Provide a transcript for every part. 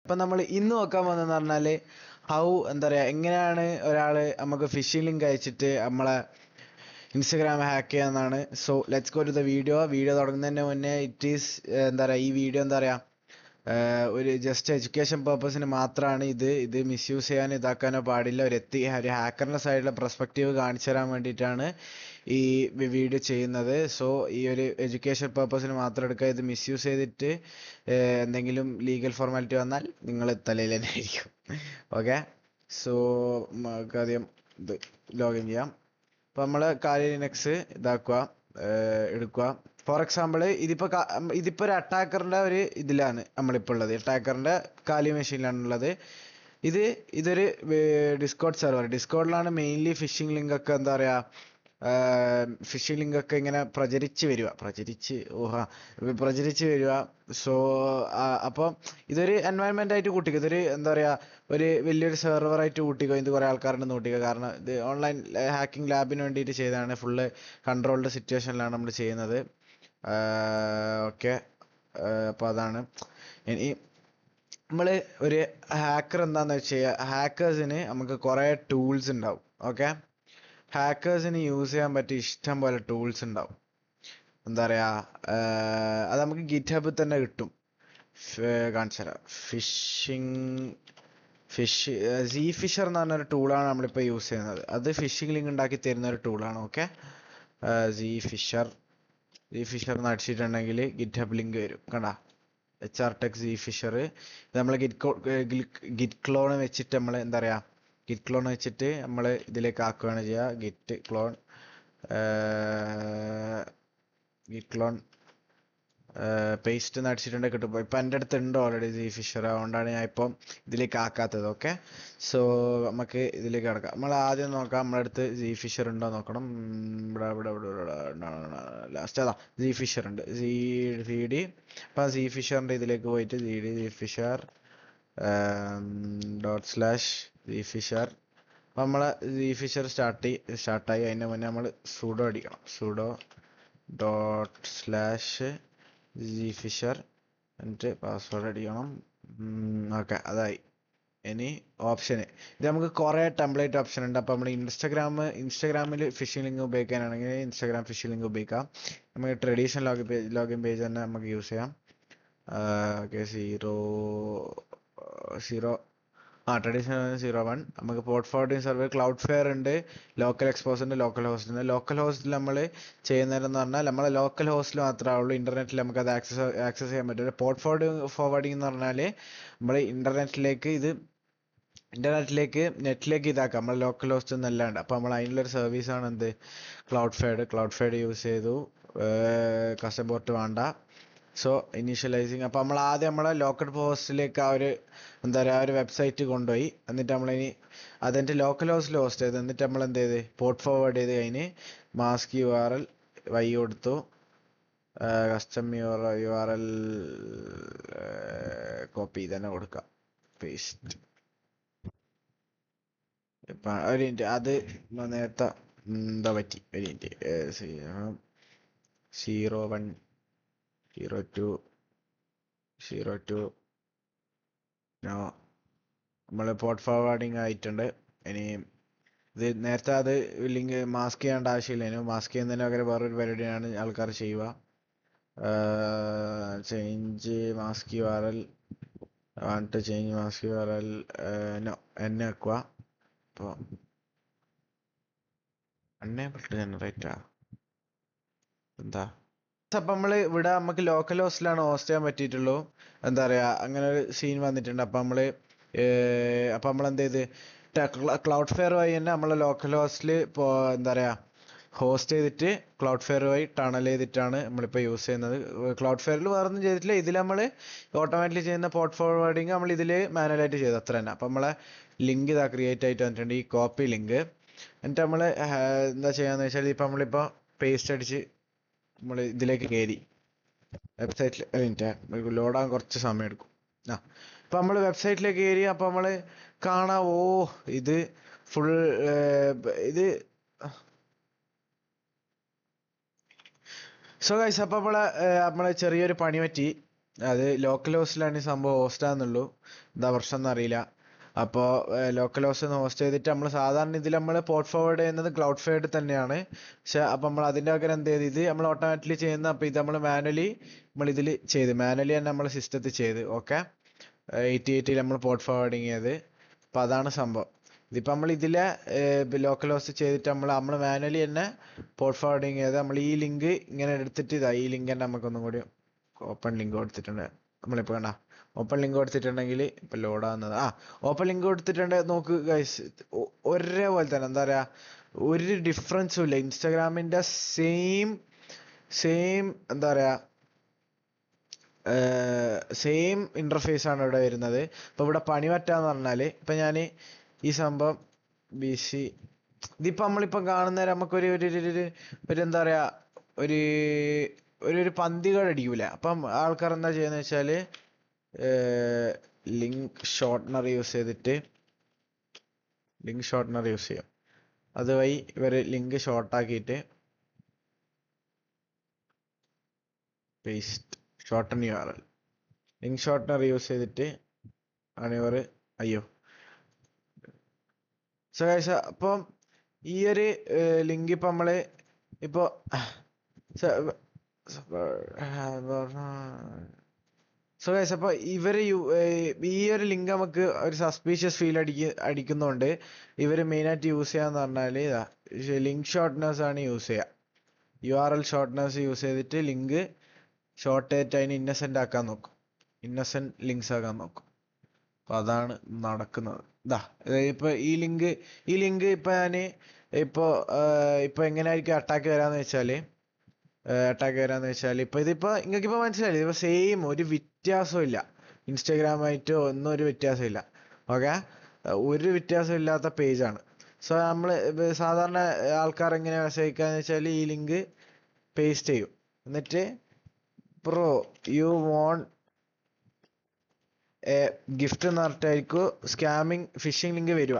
അപ്പം നമ്മൾ ഇന്ന് നോക്കാൻ പോകുന്നതെന്ന് പറഞ്ഞാൽ എന്താ പറയുക, എങ്ങനെയാണ് ഒരാൾ നമുക്ക് ഫിഷിംഗ് ലിങ്ക് അയച്ചിട്ട് നമ്മളെ ഇൻസ്റ്റഗ്രാം ഹാക്ക് ചെയ്യാന്നാണ്. So let's go to the video തുടങ്ങുന്നതിന് മുന്നേ ഇറ്റ് ഈസ് എന്താ പറയുക, ഈ വീഡിയോ എന്താ പറയുക, ഒരു ജസ്റ്റ് എഡ്യൂക്കേഷൻ പർപ്പസിന് മാത്രമാണ്. ഇത് മിസ്യൂസ് ചെയ്യാനോ ഇതാക്കാനോ പാടില്ല. ഒരു ഹാക്കറിൻ്റെ സൈഡിലെ പെർസ്പെക്റ്റീവ് കാണിച്ചു തരാൻ വേണ്ടിയിട്ടാണ് ഈ വീഡിയോ ചെയ്യുന്നത്. സോ ഈ ഒരു എഡ്യൂക്കേഷൻ പർപ്പസിന് മാത്രം എടുക്കുക. ഇത് മിസ്യൂസ് ചെയ്തിട്ട് എന്തെങ്കിലും ലീഗൽ ഫോർമാലിറ്റി വന്നാൽ നിങ്ങൾ തലയിൽ തന്നെ ആയിരിക്കും. ഓക്കെ, സോ നമുക്ക് ആദ്യം ഇത് ലോഗിൻ ചെയ്യാം. അപ്പോൾ നമ്മൾ കാലി ലിനക്സ് ഇതാക്കുക, എടുക്കുക. ഫോർ എക്സാമ്പിൾ ഇതിപ്പോൾ ഒരു അറ്റാക്കറിൻ്റെ ഒരു ഇതിലാണ് നമ്മളിപ്പോൾ ഉള്ളത്. അറ്റാക്കറിൻ്റെ കാലി മെഷീനിലാണുള്ളത്. ഇതൊരു ഡിസ്കോഡിലാണ് മെയിൻലി ഫിഷിംഗ് ലിങ്ക് ഒക്കെ എന്താ പറയുക, ഫിഷിംഗ് ലിങ്ക് ഒക്കെ ഇങ്ങനെ പ്രചരിച്ച് വരിക. സോ അപ്പോൾ ഇതൊരു എൻവയൺമെൻ്റ് ആയിട്ട് കൂട്ടിക്കോ. ഇതൊരു എന്താ പറയുക, ഒരു വലിയൊരു സെർവറായിട്ട് കൂട്ടിക്കോ. ഇത് കുറേ ആൾക്കാരുണ്ടെന്ന് കൂട്ടിക്കോ. കാരണം ഇത് ഓൺലൈൻ ഹാക്കിംഗ് ലാബിന് വേണ്ടിയിട്ട് ചെയ്തതാണ്. ഫുള്ള് കൺട്രോൾഡ് സിറ്റുവേഷനിലാണ് നമ്മൾ ചെയ്യുന്നത്. ഓക്കെ, അപ്പോൾ അതാണ്. ഇനി നമ്മൾ ഒരു ഹാക്കർ എന്താണെന്ന് വെച്ച് കഴിഞ്ഞാൽ, ഹാക്കേഴ്സിന് നമുക്ക് കുറേ ടൂൾസ് ഉണ്ടാവും. ഓക്കെ, ഹാക്കേഴ്സിന് യൂസ് ചെയ്യാൻ പറ്റിയ ഇഷ്ടം പോലെ ടൂൾസ് ഉണ്ടാവും. എന്താ പറയുക, അത് നമുക്ക് ഗിറ്റ്ഹബിൽ തന്നെ കിട്ടും. കാണിച്ചു തരാം. സീ ഫിഷർ എന്ന് പറഞ്ഞൊരു ടൂളാണ് നമ്മളിപ്പോൾ യൂസ് ചെയ്യുന്നത്. അത് ഫിഷിംഗ് ലിങ്ക് ഉണ്ടാക്കി തരുന്ന ഒരു ടൂളാണ്. ഓക്കെ, സീ ഫിഷർ എന്ന് അടിച്ചിട്ടുണ്ടെങ്കിൽ ഗിറ്റ്ഹബ് ലിങ്ക് വരും. കണ്ട, HRTech സീ ഫിഷർ. ഇത് നമ്മൾ ഗിറ്റ് ക്ലോൺ വെച്ചിട്ട് നമ്മൾ എന്താ പറയുക, ഗിറ്റ് ക്ലോൺ വെച്ചിട്ട് നമ്മൾ ഇതിലേക്ക് ആക്കുകയാണ് ചെയ്യുക. ഗിറ്റ് ക്ലോൺ പേസ്റ്റ് എന്ന് അടിച്ചിട്ടുണ്ടെങ്കിൽ കിട്ടും. ഇപ്പം എൻ്റെ അടുത്ത് ഉണ്ട് ഓൾറെഡി സീ ഫിഷർ, അതുകൊണ്ടാണ് ഞാൻ ഇപ്പം ഇതിലേക്ക് ആക്കാത്തത്. ഓക്കെ, സോ നമുക്ക് ഇതിലേക്ക് കിടക്കാം. നമ്മൾ ആദ്യം നോക്കാം നമ്മുടെ അടുത്ത് സീ ഫിഷർ ഉണ്ടോ നോക്കണം. ലാസ്റ്റ് അതാ സീ ഫിഷർ ഉണ്ട്. CD. അപ്പം സീ ഫിഷറിൻ്റെ ഇതിലേക്ക് പോയിട്ട് സീ ഫിഷർ ./സീ ഫിഷർ. അപ്പം നമ്മളെ സീ ഫിഷർ സ്റ്റാർട്ടായി. അതിൻ്റെ മുന്നേ നമ്മൾ sudo അടിക്കണം. sudo ./സീ ഫിഷർ എന്നിട്ട് പാസ്വേഡ് അടിക്കണം. ഓക്കെ, അതായി. ഇനി ഓപ്ഷന്, ഇത് നമുക്ക് കുറേ ടെംപ്ലേറ്റ് ഓപ്ഷൻ ഉണ്ട്. അപ്പോൾ നമ്മൾ ഇൻസ്റ്റഗ്രാമിൽ ഫിഷിംഗ് ലിങ്ക് ഉപയോഗിക്കാനാണെങ്കിൽ ഇൻസ്റ്റഗ്രാം ഫിഷിംഗ് ലിങ്ക് ഉപയോഗിക്കാം. നമുക്ക് ട്രഡീഷണൽ ലോഗിൻ പേജ് തന്നെ നമുക്ക് യൂസ് ചെയ്യാം. Okay, traditional 01. നമുക്ക് പോർട്ട് ഫോർവേഡിംഗ് സെർവർ ക്ലൗഡ്ഫെയർ ഉണ്ട്, ലോക്കൽ എക്സ്പോസ് ഉണ്ട്, ലോക്കൽ ഹോസ്റ്റ് ഉണ്ട്. ലോക്കൽ ഹോസ്റ്റിൽ നമ്മൾ ചെയ്യുന്നതെന്ന് പറഞ്ഞാൽ നമ്മളെ ലോക്കൽ ഹോസ്റ്റിൽ മാത്രമേ ഉള്ളൂ. ഇൻ്റർനെറ്റിൽ നമുക്കത് ആക്സസ് ചെയ്യാൻ പറ്റില്ല. പോർട്ട് ഫോർവേഡിംഗ് എന്ന് പറഞ്ഞാൽ നമ്മൾ നെറ്റിലേക്ക് ഇതാക്കാം, നമ്മൾ ലോക്കൽ ഹോസ്റ്റ് എന്നല്ലാണ്ട്. അപ്പോൾ നമ്മൾ അതിനുള്ളൊരു സർവീസാണ് എന്ത്, ക്ലൗഡ്ഫെയർ യൂസ് ചെയ്തു. കസ്റ്റം പോർട്ട് വേണ്ട. So initialising. അപ്പോൾ നമ്മൾ ആദ്യം നമ്മളെ ലോക്കൽ ഹോസ്റ്റിലേക്ക് എന്താ പറയുക, ഒരു വെബ്സൈറ്റ് കൊണ്ടുപോയി. എന്നിട്ട് നമ്മളിനി അതെൻ്റെ ലോക്കൽ ഹോസ്റ്റിൽ ഹോസ്റ്റ് ചെയ്ത്, എന്നിട്ട് നമ്മൾ എന്ത് ചെയ്ത് പോർട്ട് ഫോർവേഡ് ചെയ്ത് കഴിഞ്ഞ് മാസ്ക് URL കൊടുത്തു. കസ്റ്റം URL കോപ്പി തന്നെ കൊടുക്കാം, പേസ്റ്റ്. ഇപ്പം ഒരു മിനിറ്റ്, അത് നേരത്തെ എന്താ പറ്റി, ഒരു മിനിറ്റ്. 01 02 നോ, നമ്മൾ പോർട്ട് ഫോർവേഡിങ് ആയിട്ടുണ്ട്. ഇനി ഇത് നേരത്തെ അത് ലിങ്ക് മാസ്ക് ചെയ്യേണ്ട ആവശ്യമില്ല. മാസ്ക് ചെയ്യുന്നതിന് പകരം വേറൊരു പരിപാടിയാണ് ആൾക്കാർ ചെയ്യുക. ചേഞ്ച് മാസ്ക് URL നോ എന്നെ വെക്കുക. അപ്പോൾ അന്നേബിൾഡ് ജനറേറ്റാ എന്താ. അപ്പം നമ്മൾ ഇവിടെ നമുക്ക് ലോക്കൽ ഹോസ്റ്റിലാണ് ഹോസ്റ്റ് ചെയ്യാൻ പറ്റിയിട്ടുള്ളൂ. എന്താ പറയുക, അങ്ങനെ ഒരു സീൻ വന്നിട്ടുണ്ട്. അപ്പം നമ്മൾ എന്ത് ചെയ്ത് ക്ലൗഡ്ഫെയർ വഴി തന്നെ നമ്മളെ ലോക്കൽ ഹോസ്റ്റിൽ ഇപ്പോൾ എന്താ പറയുക ഹോസ്റ്റ് ചെയ്തിട്ട് ക്ലൗഡ്ഫെയർ വഴി ടണൽ ചെയ്തിട്ടാണ് നമ്മളിപ്പോൾ യൂസ് ചെയ്യുന്നത്. ക്ലൗഡ്ഫെയറിൽ വേറൊന്നും ചെയ്തിട്ടില്ല. ഇതിൽ നമ്മൾ ഓട്ടോമാറ്റിക്കലി ചെയ്യുന്ന പോർട്ട് ഫോർവേഡിങ് നമ്മൾ ഇതിൽ മാനുവലായിട്ട് ചെയ്തു, അത്ര തന്നെ. അപ്പം നമ്മളെ ലിങ്ക് ഇതാ ക്രിയേറ്റ് ആയിട്ട് വന്നിട്ടുണ്ട്, ഈ കോപ്പി ലിങ്ക്. എന്നിട്ട് നമ്മൾ എന്താ ചെയ്യാന്ന് വെച്ചാൽ, ഇപ്പം നമ്മളിപ്പോൾ പേസ്റ്റ് അടിച്ച് നമ്മൾ ഇതിലേക്ക് കയറി വെബ്സൈറ്റിൽ. ലോഡാകാൻ കുറച്ച് സമയം എടുക്കും. അപ്പം നമ്മൾ വെബ്സൈറ്റിലേക്ക് കയറി. അപ്പം നമ്മൾ കാണാം, ഇത് ഫുൾ സോ ഗൈസ്, അപ്പം നമ്മളെ ചെറിയൊരു പണി പറ്റി. അത് ലോക്കൽ ഹോസ്റ്റിലാണ് ഈ സംഭവം ഹോസ്റ്റ് ആകുന്നുള്ളൂ, എന്താ പ്രശ്നം എന്നറിയില്ല. അപ്പോൾ ലോക്കൽ ഹോസ്റ്റ് ഒന്ന് ഹോസ്റ്റ് ചെയ്തിട്ട് നമ്മൾ സാധാരണ ഇതിൽ നമ്മൾ പോർട്ട് ഫോർവേഡ് ചെയ്യുന്നത് ക്ലൗഡ് ഫ്ലൈഡ് തന്നെയാണ്. പക്ഷെ അപ്പം നമ്മൾ അതിൻ്റെ പകരം എന്ത് ചെയ്ത് ഇത് നമ്മൾ ഓട്ടോമാറ്റിക്കലി ചെയ്യുന്ന, അപ്പോൾ ഇത് നമ്മൾ മാനുവലി ഇതിൽ ചെയ്ത് മാനുവലി തന്നെ നമ്മൾ സിസ്റ്റത്തിൽ ചെയ്ത്. ഓക്കെ, 8080 നമ്മൾ പോർട്ട് ഫോർവേഡിങ് ചെയ്ത്. അപ്പം അതാണ് സംഭവം. ഇതിപ്പോൾ നമ്മൾ ഇതിലെ ലോക്കൽ ഹോസ്റ്റ് ചെയ്തിട്ട് നമ്മൾ മാനുവലി തന്നെ പോർട്ട് ഫോർവേഡിങ് ചെയ്ത് നമ്മൾ ഈ ലിങ്ക് ഇങ്ങനെ എടുത്തിട്ട് ഈ ലിങ്ക് തന്നെ നമുക്കൊന്നും കൂടി ഓപ്പൺ ലിങ്ക് കൊടുത്തിട്ടുണ്ട്. നമ്മളിപ്പോൾ കണ്ട ഓപ്പൺ ലിങ്ക് കൊടുത്തിട്ടുണ്ടെങ്കിൽ ഇപ്പം ലോഡാകുന്നത് ഓപ്പൺ ലിങ്ക് കൊടുത്തിട്ടുണ്ട്. നോക്ക് ഗൈസ്, ഒരേപോലെ തന്നെ എന്താ പറയുക, ഒരു ഡിഫറൻസും ഇല്ല. ഇൻസ്റ്റാഗ്രാമിൻ്റെ സെയിം എന്താ പറയുക സെയിം ഇൻ്റർഫേസ് ആണ് ഇവിടെ വരുന്നത്. ഇപ്പോൾ ഇവിടെ പണി പറ്റാന്ന് പറഞ്ഞാൽ ഇപ്പം ഞാൻ ഈ സംഭവം ഇതിപ്പോൾ നമ്മളിപ്പം കാണുന്നേരം നമുക്കൊരു എന്താ പറയുക ഒരു പന്തികേട് അടിക്കൂല. അപ്പം ആൾക്കാർ എന്താ ചെയ്യുന്നത് വെച്ചാൽ ലിങ്ക് ഷോർട്ടനർ യൂസ് ചെയ്യും. അതുവഴി ഇവർ ലിങ്ക് ഷോർട്ടാക്കിയിട്ട് paste shorten URL link shortener use ചെയ്തിട്ട് ആണ് ഇവർ സോ ഗൈസ്, അപ്പം ഈ ഒരു ലിങ്ക് ഇപ്പം നമ്മൾ ഇപ്പോൾ സോ ഗൈസ്, അപ്പോൾ ഇവർ ഈ ഒരു ലിങ്ക് നമുക്ക് ഒരു സസ്പീഷ്യസ് ഫീൽ അടിക്കുന്നതുകൊണ്ട് ഇവർ മെയിനായിട്ട് യൂസ് ചെയ്യാന്ന് പറഞ്ഞാൽ ലിങ്ക് ഷോർട്ടനേഴ്സ് ആണ് യൂസ് ചെയ്യുക. URL ഷോർട്ടനേഴ്സ് യൂസ് ചെയ്തിട്ട് ലിങ്ക് ഷോർട്ട് ചെയ്തിട്ട് അതിന് ഇന്നസെന്റ് ലിങ്ക്സ് ആക്കാൻ നോക്കും. അപ്പോൾ അതാണ് നടക്കുന്നത്. ഇപ്പോൾ ഈ ലിങ്ക് ഇപ്പോൾ ഞാൻ ഇപ്പോൾ എങ്ങനെയായിരിക്കും അറ്റാക്ക് വരാമെന്ന് വെച്ചാൽ ഇപ്പോൾ ഇതിപ്പോൾ നിങ്ങൾക്കിപ്പോൾ മനസ്സിലായില്ലേ, ഇതിപ്പോൾ സെയിം ഒരു വ്യത്യാസവും ഇല്ല. ഇൻസ്റ്റാഗ്രാമായിട്ടോ ഒന്നും ഒരു വ്യത്യാസമില്ല. ഓക്കെ, ഒരു വ്യത്യാസം ഇല്ലാത്ത പേജാണ്. സോ നമ്മൾ സാധാരണ ആൾക്കാർ എങ്ങനെ മെസ്സേജ് അയക്കാന്ന് വെച്ചാൽ ഈ ലിങ്ക് പേസ്റ്റ് ചെയ്യും, എന്നിട്ട് ബ്രോ യു വോണ്ട് ഗിഫ്റ്റ് എന്ന് പറഞ്ഞിട്ടായിരിക്കും ഫിഷിംഗ് ലിങ്ക് വരിക.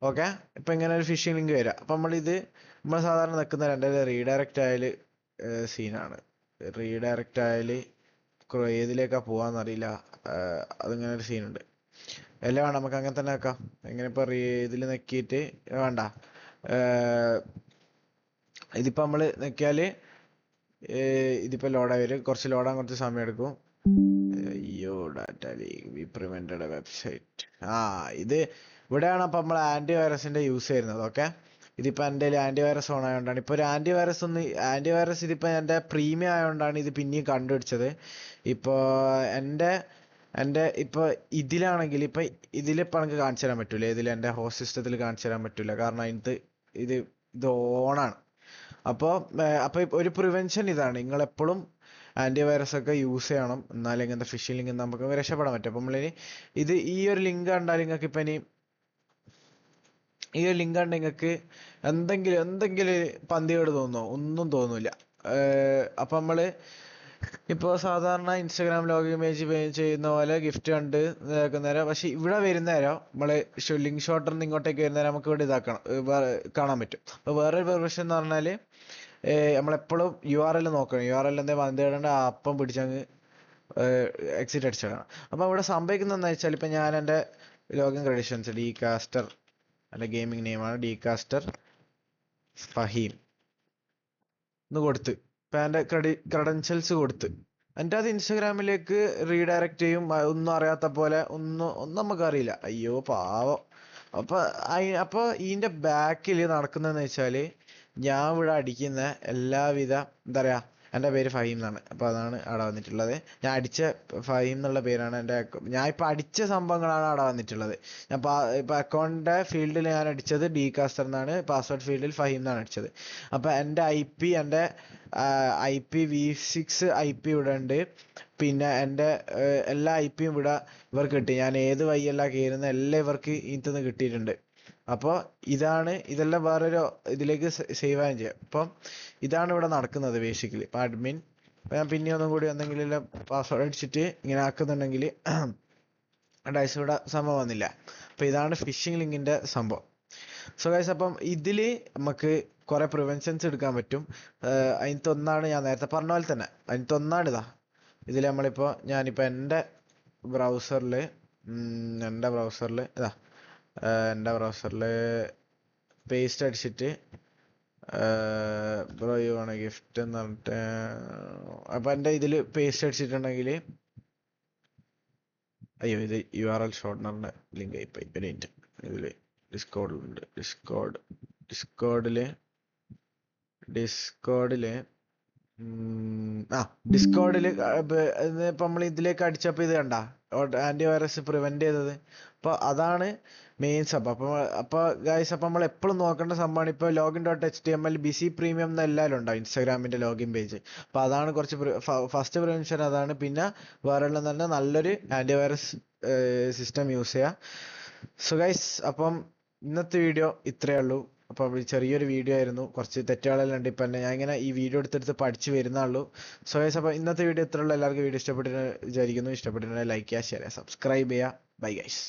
ഓക്കെ, ഇപ്പം ഇങ്ങനെ ഒരു ഫിഷിംഗ് ലിങ്ക് വരിക. അപ്പം നമ്മൾ സാധാരണ നിൽക്കുന്ന രണ്ടേ റീഡയറക്റ്റ് ആയാൽ സീനാണ്. റീഡയറക്റ്റ് ആയാൽ ഏതിലേക്കാ പോവാന്നറിയില്ല. അതിങ്ങനെ ഒരു സീനുണ്ട്. എല്ലാം വേണം നമുക്ക് അങ്ങനെ തന്നെ ആക്കാം. എങ്ങനെ ഇപ്പോൾ ഇതിൽ നെക്കിയിട്ട് വേണ്ട, ഇതിപ്പോൾ നമ്മൾ നെക്കിയാൽ ഇതിപ്പോൾ ലോഡായി വരും. ലോഡാൻ കുറച്ച് സമയം എടുക്കും. Data we prevented website. ഇത് ഇവിടെയാണ് അപ്പം നമ്മൾ ആൻറ്റിവൈറസിൻ്റെ യൂസ് ചെയ്യുന്നത്. ഓക്കെ, ഇതിപ്പോൾ എൻ്റെ ആൻറ്റിവൈറസ് ഓൺ ആയതുകൊണ്ടാണ്. ഇപ്പോൾ ഒരു ആൻറ്റിവൈറസ് ഇതിപ്പോൾ എൻ്റെ പ്രീമിയം ആയതുകൊണ്ടാണ് ഇത് പിന്നെയും കണ്ടുപിടിച്ചത്. ഇപ്പോൾ എൻ്റെ ഇപ്പോൾ ഇതിലാണെങ്കിൽ ഇതിലിപ്പോൾ എനിക്ക് കാണിച്ചു തരാൻ പറ്റില്ല. എൻ്റെ ഹോസ്റ്റ് സിസ്റ്റത്തിൽ കാണിച്ചു തരാൻ പറ്റില്ല, കാരണം ഇത് ഓണാണ്. അപ്പോൾ ഒരു പ്രിവെൻഷൻ ഇതാണ്, നിങ്ങളെപ്പോഴും ആൻറ്റിവൈറസ് ഒക്കെ യൂസ് ചെയ്യണം. എന്നാലും ഇങ്ങനത്തെ ഫിഷിംഗ് ലിങ്ക് നമുക്ക് രക്ഷപ്പെടാൻ പറ്റും. അപ്പം നമ്മളിനി ഈ ഒരു ലിങ്ക് കണ്ടാൽ നിങ്ങൾക്ക് ഇപ്പം ഈ ഒരു ലിങ്ക് കണ്ട് നിങ്ങൾക്ക് എന്തെങ്കിലും പന്തികേട് തോന്നുമോ? ഒന്നും തോന്നില്ല. അപ്പം നമ്മൾ ഇപ്പോൾ സാധാരണ ഇൻസ്റ്റാഗ്രാം ലോഗിൻ ഇമേജ് ചെയ്യുന്ന പോലെ ഗിഫ്റ്റ് കണ്ട് നേരം, പക്ഷെ ഇവിടെ വരുന്നേരം നമ്മൾ ലിങ്ക് ഷോർട്ടറിന് ഇങ്ങോട്ടേക്ക് വരുന്നേരം നമുക്ക് ഇവിടെ കാണാൻ പറ്റും. അപ്പോൾ വേറൊരു പെർമിഷൻ എന്ന് പറഞ്ഞാൽ നമ്മളെപ്പോഴും URL നോക്കണം. URL എന്തെങ്കിലും പന്തികേടുണ്ട് അപ്പം പിടിച്ചങ്ങ് എക്സിറ്റ് അടിച്ചിടണം. അപ്പോൾ ഇവിടെ സംഭവിക്കുന്നത് എന്താ വെച്ചാൽ ഇപ്പം ഞാൻ എൻ്റെ ലോഗിൻ ക്രെഡൻഷ്യൽസ് ഡികാസ്റ്റർ, എൻ്റെ ഗെയിമിംഗ് നെയിമാണ് ഡികാസ്റ്റർ ഫഹീം എന്ന് കൊടുത്ത് ഇപ്പം എൻ്റെ ക്രെഡൻഷ്യൽസ് കൊടുത്ത് എന്നിട്ട് അത് ഇൻസ്റ്റാഗ്രാമിലേക്ക് റീഡയറക്റ്റ് ചെയ്യും. ഒന്നും അറിയാത്ത പോലെ ഒന്നും നമുക്കറിയില്ല. അയ്യോ പാവം. അപ്പോൾ ഇതിൻ്റെ ബാക്കിൽ നടക്കുന്നതെന്ന് വെച്ചാൽ ഞാൻ ഇവിടെ അടിക്കുന്ന എല്ലാവിധ എന്താ പറയുക, എൻ്റെ പേര് ഫഹീം എന്നാണ്. അപ്പോൾ അതാണ് അവിടെ വന്നിട്ടുള്ളത്. ഞാൻ അടിച്ച ഫഹീം എന്നുള്ള പേരാണ് ഞാൻ ഇപ്പോൾ അടിച്ച സംഭവങ്ങളാണ് അവിടെ വന്നിട്ടുള്ളത്. ഞാൻ ഇപ്പോൾ അക്കൗണ്ടിൻ്റെ ഫീൽഡിൽ ഞാൻ അടിച്ചത് ഡികാസ്റ്റർ എന്നാണ്, പാസ്വേഡ് ഫീൽഡിൽ ഫഹീം എന്നാണ് അടിച്ചത്. അപ്പോൾ എൻ്റെ IP V6 IP ഇവിടെ ഉണ്ട്. പിന്നെ എൻ്റെ എല്ലാ IPയും ഇവിടെ ഇവർക്ക് കിട്ടി. ഞാൻ ഏത് വഴിയെല്ലാം കയറുന്ന എല്ലാം ഇവർക്ക് ഇതിൽ കിട്ടിയിട്ടുണ്ട്. അപ്പോൾ ഇതെല്ലാം വേറൊരു ഇതിലേക്ക് സേവ് ആയും ചെയ്യാം. അപ്പം ഇതാണ് ഇവിടെ നടക്കുന്നത് ബേസിക്കലി. ഇപ്പം അഡ്മിൻ ഞാൻ പിന്നെ ഒന്നും കൂടി എന്തെങ്കിലും പാസ്വേഡ് അടിച്ചിട്ട് ഇങ്ങനെ ആക്കുന്നുണ്ടെങ്കിൽ ഡൈസ് ഇവിടെ സംഭവം വന്നില്ല. അപ്പോൾ ഇതാണ് ഫിഷിംഗ് ലിങ്കിൻ്റെ സംഭവം. സോ ഗൈസ്, അപ്പം ഇതിൽ നമുക്ക് കുറേ പ്രിവെൻഷൻസ് എടുക്കാൻ പറ്റും. അതിനകത്തൊന്നാണ് ഞാൻ നേരത്തെ പറഞ്ഞ പോലെ തന്നെ, അതിനകത്തൊന്നാണ് ഇതിൽ നമ്മളിപ്പോൾ ഞാനിപ്പോൾ എൻ്റെ ബ്രൗസറിൽ ഇതാ എൻ്റെ ബ്രൗസറിൽ പേസ്റ്റ് അടിച്ചിട്ട് ബ്രോ യു ആണ് ഗിഫ്റ്റ് എന്ന് പറഞ്ഞിട്ട് അപ്പം എൻ്റെ ഇതിൽ പേസ്റ്റ് അടിച്ചിട്ടുണ്ടെങ്കിൽ അയ്യോ ഇത് URL ഷോർട്ട്നറിൻ്റെ ലിങ്ക് ആയിപ്പോയി ഒരു മിനിറ്റ്. ഇതിൽ ഡിസ്കോഡിലുണ്ട്. ഡിസ്കോഡിൽ ഇപ്പം നമ്മൾ ഇതിലേക്ക് അടിച്ചപ്പോൾ ഇത് കണ്ട ആൻറ്റിവൈറസ് പ്രിവെൻറ്റ് ചെയ്തത്. അപ്പോൾ അതാണ് മെയിൻ സംഭവം. അപ്പോൾ ഗൈസ് അപ്പോൾ നമ്മൾ എപ്പോഴും നോക്കേണ്ട സംഭവമാണ്. ഇപ്പോൾ login.html ബിസി പ്രീമിയം എന്ന എല്ലാവരും ഉണ്ടാവും ഇൻസ്റ്റാഗ്രാമിൻ്റെ ലോഗിൻ പേജ്. അപ്പോൾ അതാണ് കുറച്ച് ഫസ്റ്റ് പ്രിവെൻഷൻ അതാണ്. പിന്നെ വേറെ ഉള്ളതെന്ന് പറഞ്ഞാൽ നല്ലൊരു ആൻറ്റിവൈറസ് സിസ്റ്റം യൂസ് ചെയ്യുക. സോ ഗൈസ് അപ്പം ഇന്നത്തെ വീഡിയോ ഇത്രയേ ഉള്ളൂ. അപ്പോൾ ചെറിയൊരു വീഡിയോ ആയിരുന്നു, കുറച്ച് തെറ്റുകളെല്ലാം ഉണ്ട്. ഇപ്പം ഞാൻ ഇങ്ങനെ ഈ വീഡിയോ എടുത്തെടുത്ത് പഠിച്ച് വരുന്നുള്ളൂ. സോ ഗൈസ് അപ്പോൾ ഇന്നത്തെ വീഡിയോ ഇത്രയുള്ളൂ. എല്ലാവർക്കും വീഡിയോ ഇഷ്ടപ്പെട്ടിട്ട് വിചാരിക്കുന്നു. ഇഷ്ടപ്പെട്ടിട്ടുണ്ടെങ്കിൽ ലൈക്ക് ചെയ്യുക, ഷെയർ ചെയ്യുക, സബ്സ്ക്രൈബ് ചെയ്യുക. Bye guys.